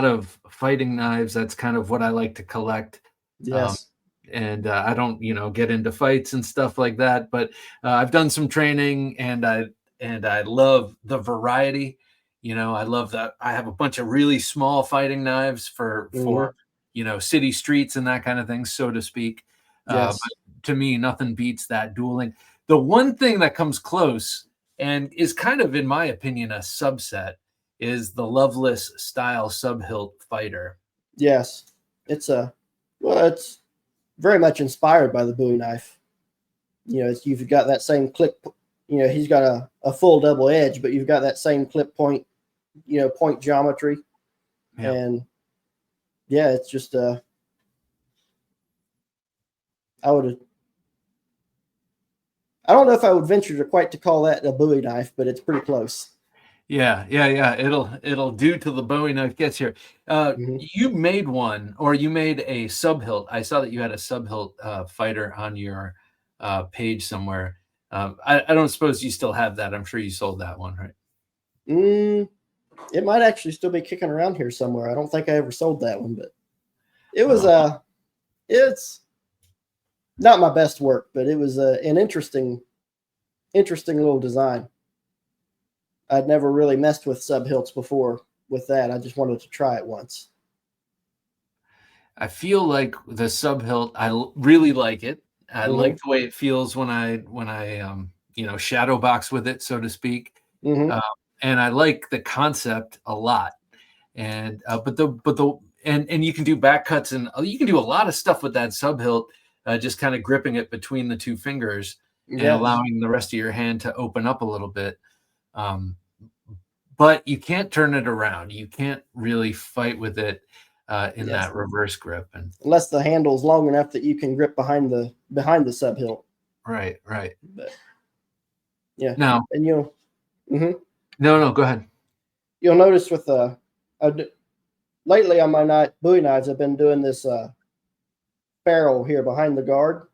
of fighting knives. That's kind of what I like to collect. Yes. And I don't, get into fights and stuff like that, but I've done some training, and and I love the variety. I love that I have a bunch of really small fighting knives for city streets and that kind of thing, so to speak. Yes. But to me, nothing beats that dueling. The one thing that comes close and is kind of, in my opinion, a subset is the Loveless style subhilt fighter. Yes. It's very much inspired by the Bowie knife. You've got that same clip, he's got a full double edge, but you've got that same clip point, point geometry. Yeah. And yeah, it's just, I don't know if I would venture to quite to call that a Bowie knife, but it's pretty close. Yeah. It'll do till the Bowie knife gets here. You made one, or you made a subhilt. I saw that you had a subhilt fighter on your page somewhere. I don't suppose you still have that. I'm sure you sold that one, right? It might actually still be kicking around here somewhere. I don't think I ever sold that one, but it was it's not my best work, but it was an interesting little design. I'd never really messed with subhilts before with that. I just wanted to try it once. I feel like the subhilt, I really like it. I like the way it feels when I shadow box with it, so to speak. And I like the concept a lot. And and you can do back cuts, and you can do a lot of stuff with that subhilt, just kind of gripping it between the two fingers and allowing the rest of your hand to open up a little bit. But you can't turn it around. You can't really fight with it in that reverse grip, and unless the handle's long enough that you can grip behind the subhilt. Right. But yeah. Now, and no, go ahead. You'll notice with lately on my Bowie knives, I've been doing this barrel here behind the guard.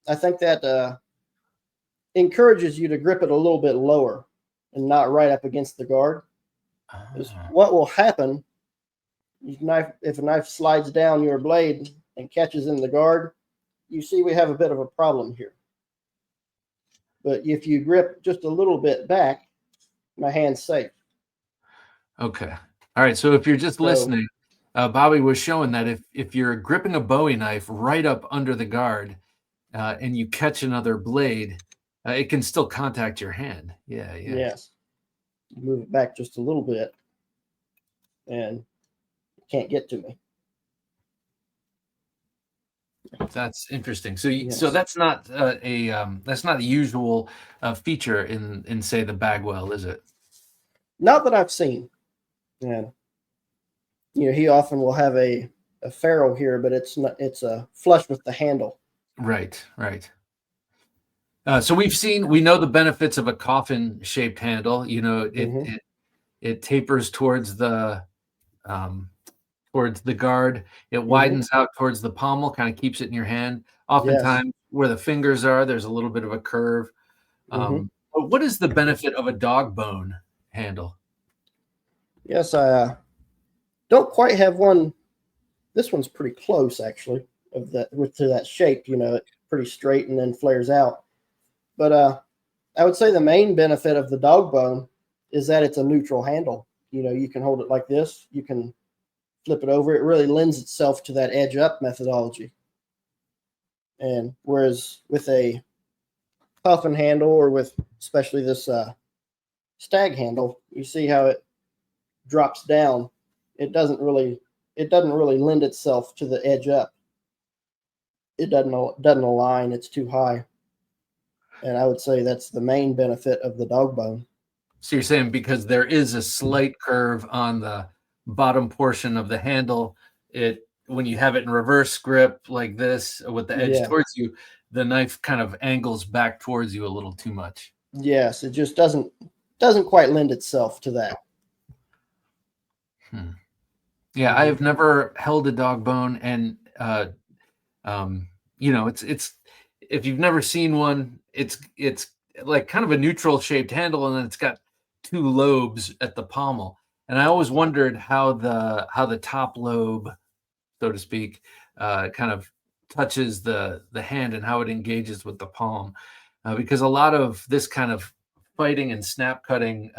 I think that encourages you to grip it a little bit lower and not right up against the guard. What will happen, if a knife slides down your blade and catches in the guard, you see we have a bit of a problem here. But if you grip just a little bit back, my hand's safe. Okay. All right. So if you're just listening, Bobby was showing that if you're gripping a Bowie knife right up under the guard and you catch another blade, it can still contact your hand. Yeah. Yes. Move it back just a little bit and it can't get to me. That's interesting. So that's not that's not a usual feature in say the Bagwell, is it? Not that I've seen. And he often will have a ferrule here, but it's flush with the handle. Right. So we know the benefits of a coffin shaped handle. It tapers towards the guard. It widens out towards the pommel, kind of keeps it in your hand. Oftentimes where the fingers are, there's a little bit of a curve. But what is the benefit of a dog bone handle? Yes, I don't quite have one. This one's pretty close, actually, to that shape. It's pretty straight and then flares out. But I would say the main benefit of the dog bone is that it's a neutral handle. You can hold it like this. You can flip it over. It really lends itself to that edge up methodology. And whereas with a coffin handle, or with especially this stag handle, you see how it drops down. It doesn't really lend itself to the edge up. It doesn't align. It's too high. And I would say that's the main benefit of the dog bone. So you're saying because there is a slight curve on the bottom portion of the handle, when you have it in reverse grip like this with the edge towards you, the knife kind of angles back towards you a little too much. Yes, it just doesn't quite lend itself to that. Yeah, I have never held a dog bone, and it's if you've never seen one, it's like kind of a neutral shaped handle, and then it's got two lobes at the pommel. And I always wondered how the top lobe, so to speak, kind of touches the hand and how it engages with the palm, because a lot of this kind of fighting and snap cutting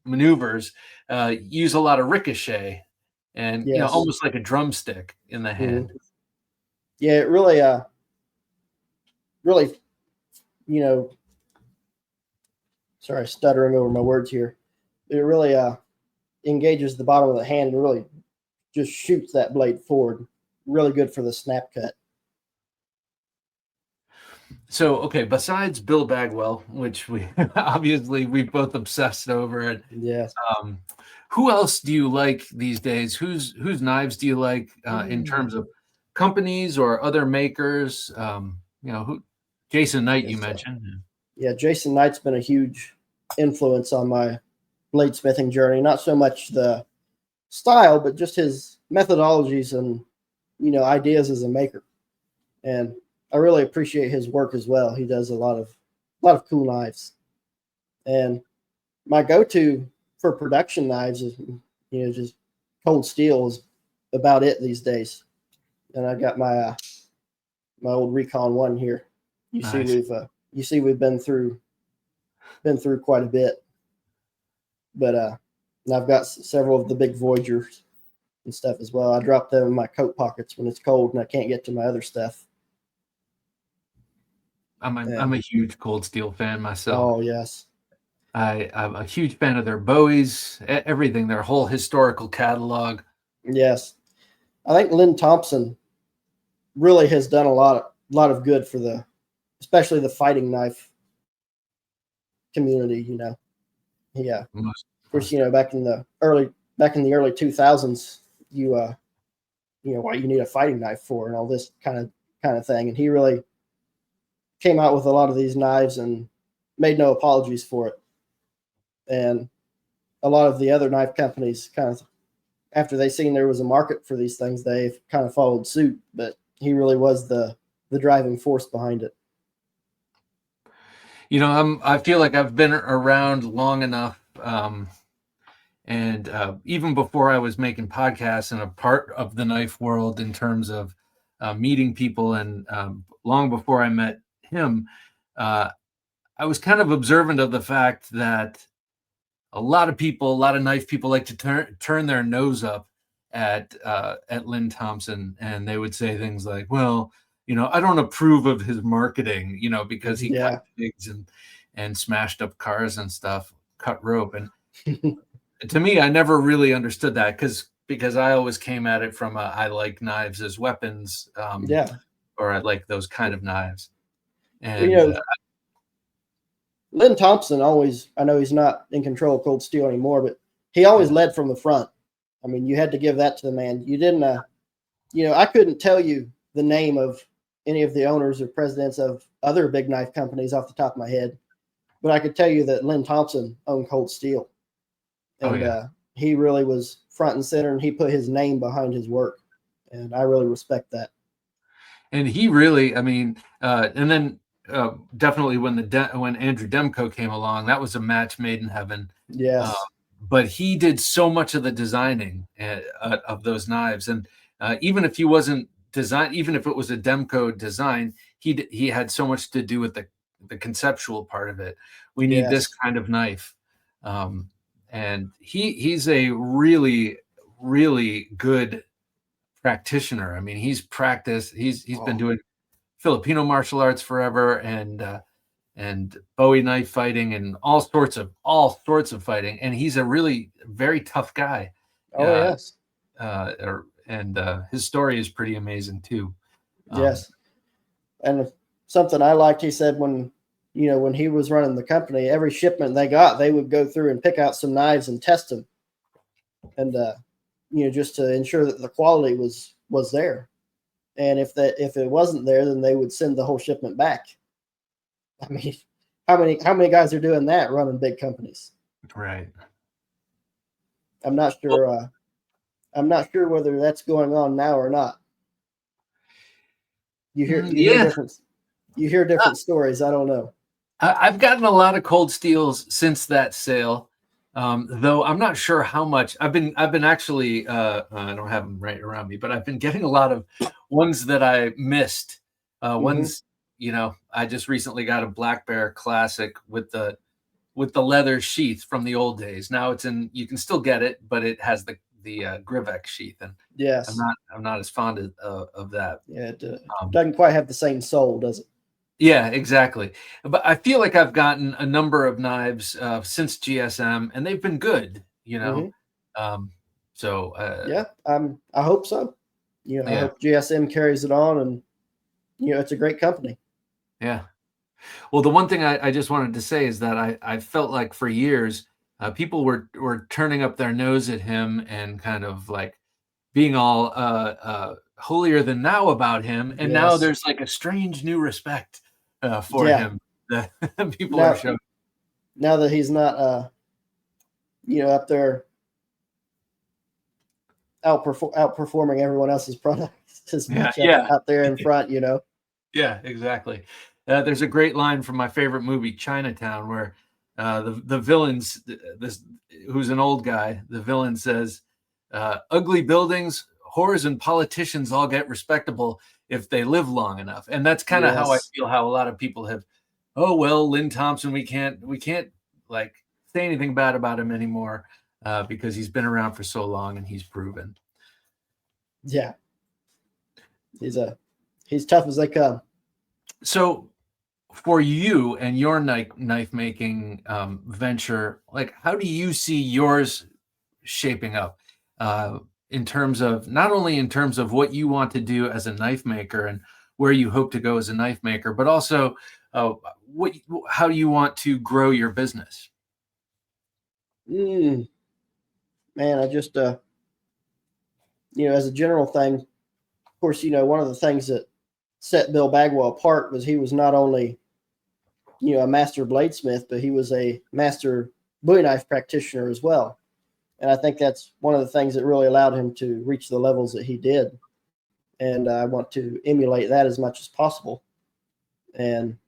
maneuvers use a lot of ricochet and Yes. almost like a drumstick in the hand. Yeah, it really really, sorry, stuttering over my words here. It really engages the bottom of the hand and really just shoots that blade forward. Really good for the snap cut. So, okay, besides Bill Bagwell, which we obviously we both obsessed over it. Yes. Who else do you like these days? Whose knives do you like in terms of companies or other makers? Who? Jason Knight, you mentioned. Yeah, Jason Knight's been a huge influence on my bladesmithing journey. Not so much the style, but just his methodologies and ideas as a maker. And I really appreciate his work as well. He does a lot of cool knives. And my go-to for production knives is just cold steel is about it these days. And I got my my old Recon 1 here. You see we've been through quite a bit. But and I've got several of the big Voyagers and stuff as well. I drop them in my coat pockets when it's cold and I can't get to my other stuff. I'm a huge cold steel fan myself. Oh yes. I'm a huge fan of their Bowies, everything, their whole historical catalog. Yes. I think Lynn Thompson really has done a lot of good for especially the fighting knife community, Yeah. Of course, back in the early 2000s, what you need a fighting knife for and all this kind of thing. And he really came out with a lot of these knives and made no apologies for it. And a lot of the other knife companies kind of, after they seen there was a market for these things, they kind of followed suit. But he really was the driving force behind it. I feel like I've been around long enough, and even before I was making podcasts and a part of the knife world in terms of meeting people, and long before I met him, I was kind of observant of the fact that a lot of knife people like to turn their nose up at Lynn Thompson, and they would say things like, well, I don't approve of his marketing, because he cut pigs and smashed up cars and stuff, cut rope. And to me, I never really understood that because I always came at it from I like knives as weapons, or I like those kind of knives. And Lynn Thompson always, I know he's not in control of cold steel anymore, but he always led from the front. I mean, you had to give that to the man. You didn't, I couldn't tell you the name of any of the owners or presidents of other big knife companies off the top of my head, but I could tell you that Lynn Thompson owned cold steel. And he really was front and center, and he put his name behind his work. And I really respect that. And he really, and then definitely when Andrew Demko came along, that was a match made in heaven. Yes. But he did so much of the designing of those knives, and even if he wasn't even if it was a Demko design, he had so much to do with the conceptual part of it. We need this kind of knife, and he's a really, really good practitioner. I mean, he's practiced. He's been doing Filipino martial arts forever, and Bowie knife fighting and all sorts of fighting. And he's a really very tough guy. Yes. And his story is pretty amazing too. Yes. And something I liked, he said when he was running the company, every shipment they got, they would go through and pick out some knives and test them. And, just to ensure that the quality was there. And if it wasn't there, then they would send the whole shipment back. I mean, how many guys are doing that running big companies? Right. I'm not sure. I'm not sure whether that's going on now or not. You hear different stories. I don't know. I've gotten a lot of cold steels since that sale, though I'm not sure how much. I've been actually. I don't have them right around me, but I've been getting a lot of ones that I missed. Ones, I just recently got a Black Bear Classic with the with the leather sheath from the old days. Now it's in, you can still get it, but it has the Grivex sheath, and Yes. I'm not as fond of that. Yeah, it doesn't quite have the same soul, does it? Yeah, exactly. But I feel like I've gotten a number of knives since GSM, and they've been good, you know. Yeah, I hope so. I hope GSM carries it on, and it's a great company. Yeah. Well, the one thing I just wanted to say is that I felt like for years people were turning up their nose at him and kind of like being all holier than thou about him, and now there's like a strange new respect for him that people are showing. Now that he's not, up there outperforming everyone else's products as much out there in front, Yeah, exactly. There's a great line from my favorite movie, Chinatown, where the villains, who's an old guy, the villain says, "Ugly buildings, whores, and politicians all get respectable if they live long enough." And that's kind of how I feel. How a lot of people have, oh well, Lynn Thompson, we can't like say anything bad about him anymore because he's been around for so long and he's proven. Yeah, he's tough as they come. So, for you and your knife making venture, like, how do you see yours shaping up in terms of, not only in terms of what you want to do as a knife maker and where you hope to go as a knife maker, but also how you want to grow your business? Man, I just as a general thing, of course, one of the things that set Bill Bagwell apart was he was not only a master bladesmith, but he was a master bowie knife practitioner as well. And I think that's one of the things that really allowed him to reach the levels that he did. And I want to emulate that as much as possible. And,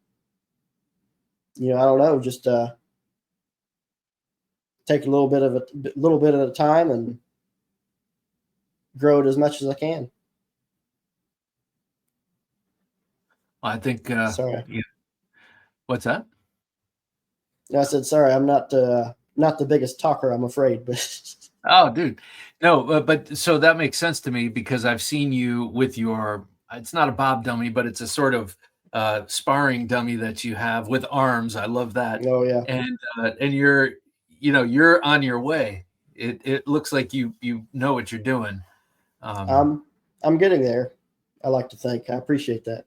I don't know, just take a little bit at a time and grow it as much as I can. I think, sorry. Yeah. What's that? I said, sorry, I'm not the biggest talker, I'm afraid, but oh, dude, no, but so that makes sense to me because I've seen you with your, it's not a bob dummy, but it's a sort of sparring dummy that you have with arms. I love that. Oh yeah. And you're on your way. It looks like you know what you're doing. I'm getting there. I like to think. I appreciate that.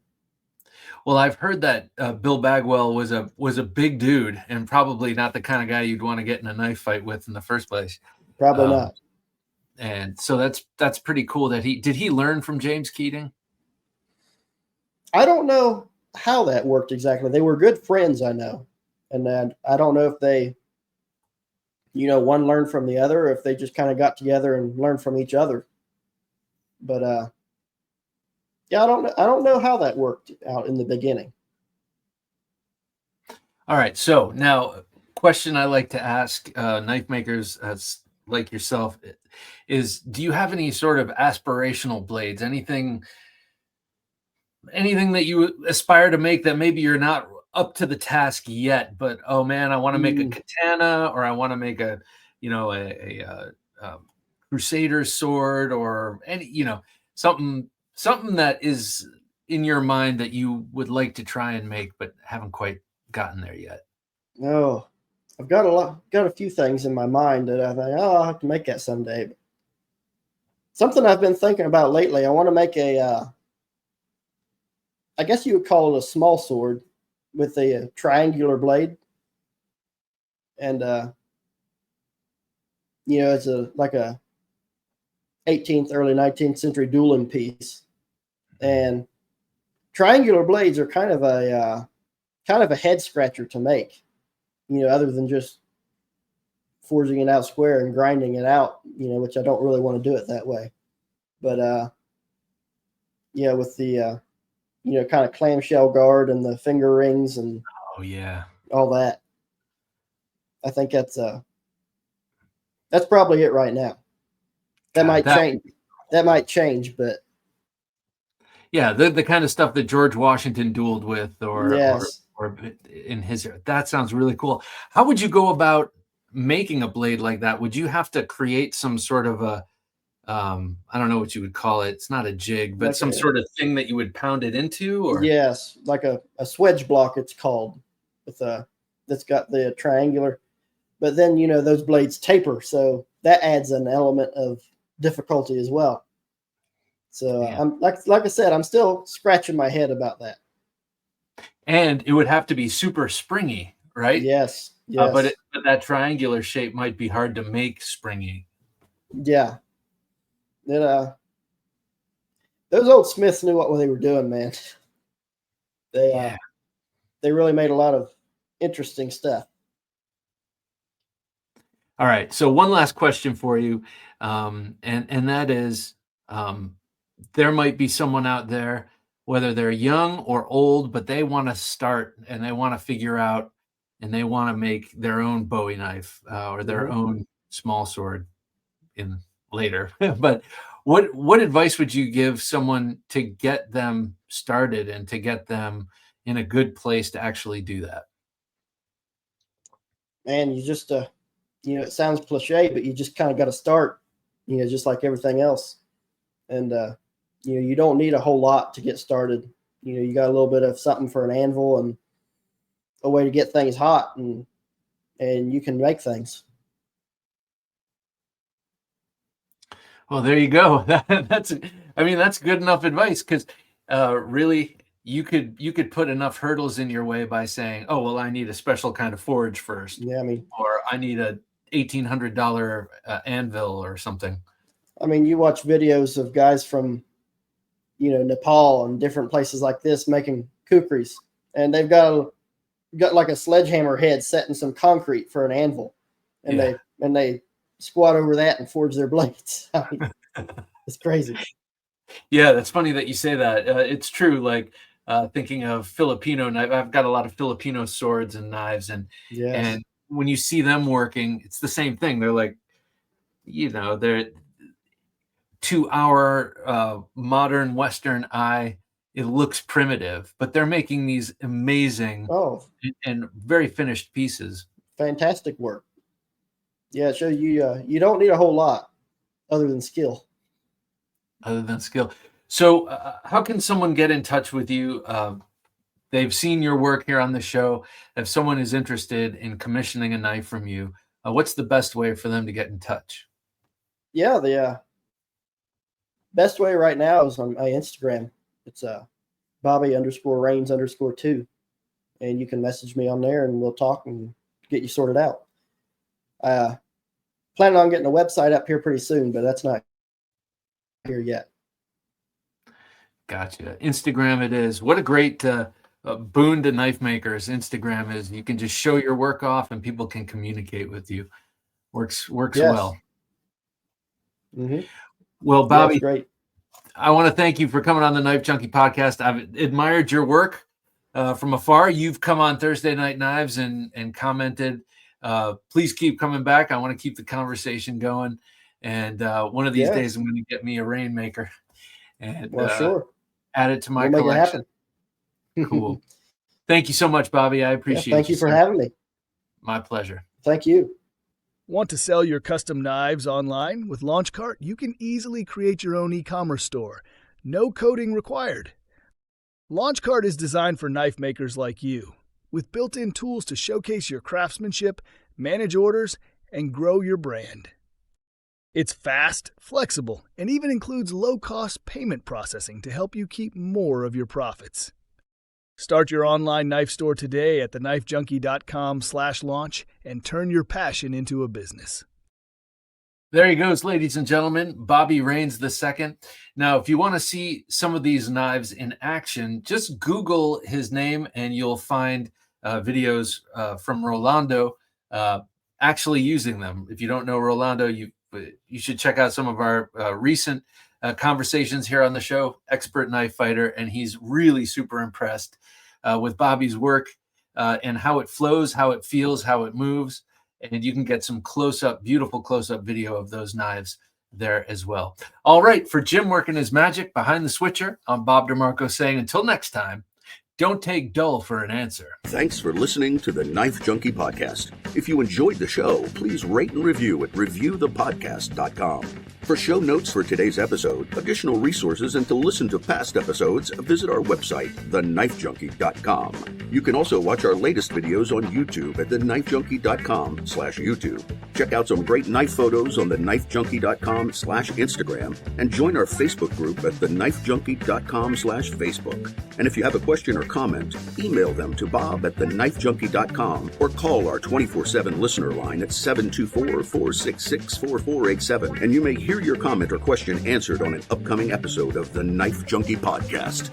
Well, I've heard that Bill Bagwell was a big dude and probably not the kind of guy you'd want to get in a knife fight with in the first place. Probably not. And so that's pretty cool that did he learn from James Keading? I don't know how that worked exactly. They were good friends, I know. And then I don't know if they, one learned from the other, or if they just kind of got together and learned from each other. But yeah, I don't know how that worked out in the beginning. All right. So now, question I like to ask knife makers like yourself is, do you have any sort of aspirational blades? Anything that you aspire to make that maybe you're not up to the task yet, but oh man, I want to make a katana, or I want to make a crusader sword, or any something that is in your mind that you would like to try and make but haven't quite gotten there yet? No, I've got a few things in my mind that I think, I'll have to make that someday. But something I've been thinking about lately, I want to make I guess you would call it a small sword with a triangular blade. And, it's like a 18th, early 19th century dueling piece. And triangular blades are kind of a head scratcher to make, other than just forging it out square and grinding it out, which I don't really want to do it that way. But with the kind of clamshell guard and the finger rings and all that, I think that's probably it right now. That might change. That might change, but yeah, the kind of stuff that George Washington dueled with, or or in his area. That sounds really cool. How would you go about making a blade like that? Would you have to create some sort of a I don't know what you would call it. It's not a jig, but Like some sort of thing that you would pound it into, or yes, like a swedge block, it's called, with that's got the triangular. But then those blades taper, so that adds an element of difficulty as well. So Yeah. I'm like I said, I'm still scratching my head about that. And it would have to be super springy, right? Yes, yes, But that triangular shape might be hard to make springy. yeah. It, those old Smiths knew what they were doing, man. They really made a lot of interesting stuff. All right. So one last question for you, and that is, there might be someone out there, whether they're young or old, but they want to start and they want to figure out, and they want to make their own Bowie knife or their own small sword in later. But what advice would you give someone to get them started and to get them in a good place to actually do that? Man, you just it sounds cliche, but you just kind of got to start, just like everything else. And you don't need a whole lot to get started. You got a little bit of something for an anvil and a way to get things hot, and you can make things. Well, there you go. That's good enough advice, because really you could put enough hurdles in your way by saying, oh, well, I need a special kind of forge first. Yeah, or I need a $1,800 anvil or something. I mean, you watch videos of guys from, Nepal and different places like this making kukris, and they've got like a sledgehammer head set in some concrete for an anvil, and they squat over that and forge their blades. I mean, it's crazy. Yeah, that's funny that you say that. It's true. Like thinking of Filipino knife, I've got a lot of Filipino swords and knives, and when you see them working, it's the same thing. They're like, they're, to our modern Western eye, it looks primitive, but they're making these amazing and very finished pieces. Fantastic work. Yeah, so you don't need a whole lot other than skill. So how can someone get in touch with you? They've seen your work here on the show. If someone is interested in commissioning a knife from you, what's the best way for them to get in touch? Yeah, the best way right now is on my Instagram. It's Bobby_Rains_2. And you can message me on there and we'll talk and get you sorted out. Planning on getting a website up here pretty soon, but that's not here yet. Gotcha. Instagram it is. What a great boon to knife makers Instagram is. You can just show your work off and people can communicate with you. Works well. Mm-hmm. Well, Bobby, yeah, great. I want to thank you for coming on the Knife Junkie podcast. I've admired your work from afar. You've come on Thursday Night Knives and commented. Please keep coming back. I want to keep the conversation going. And one of these days, I'm going to get me a Rainmaker and sure. Add it to my collection. Cool. Thank you so much, Bobby. I appreciate it. Thank you for having me. My pleasure. Thank you. Want to sell your custom knives online? With LaunchCart, you can easily create your own e-commerce store. No coding required. LaunchCart is designed for knife makers like you, with built-in tools to showcase your craftsmanship, manage orders, and grow your brand. It's fast, flexible, and even includes low-cost payment processing to help you keep more of your profits. Start your online knife store today at TheKnifeJunkie.com/launch and turn your passion into a business. There he goes, ladies and gentlemen, Bobby Rains II. Now, if you want to see some of these knives in action, just Google his name and you'll find videos from Rolando actually using them. If you don't know Rolando, you should check out some of our recent conversations here on the show. Expert knife fighter, and he's really super impressed with Bobby's work and how it flows, how it feels, how it moves. And you can get some beautiful close-up video of those knives there as well. All right, for Jim working his magic behind the switcher, I'm Bob DeMarco saying until next time, Don't take dull for an answer. Thanks for listening to the Knife Junkie podcast. If you enjoyed the show, please rate and review at reviewthepodcast.com. For show notes for today's episode, additional resources, and to listen to past episodes, visit our website, TheKnifeJunkie.com. You can also watch our latest videos on YouTube at TheKnifeJunkie.com/YouTube. Check out some great knife photos on TheKnifeJunkie.com/Instagram, and join our Facebook group at TheKnifeJunkie.com/Facebook. And if you have a question or comment, email them to bob@TheKnifeJunkie.com or call our 24/7 listener line at 724-466-4487, and you may hear your comment or question answered on an upcoming episode of the Knife Junkie podcast.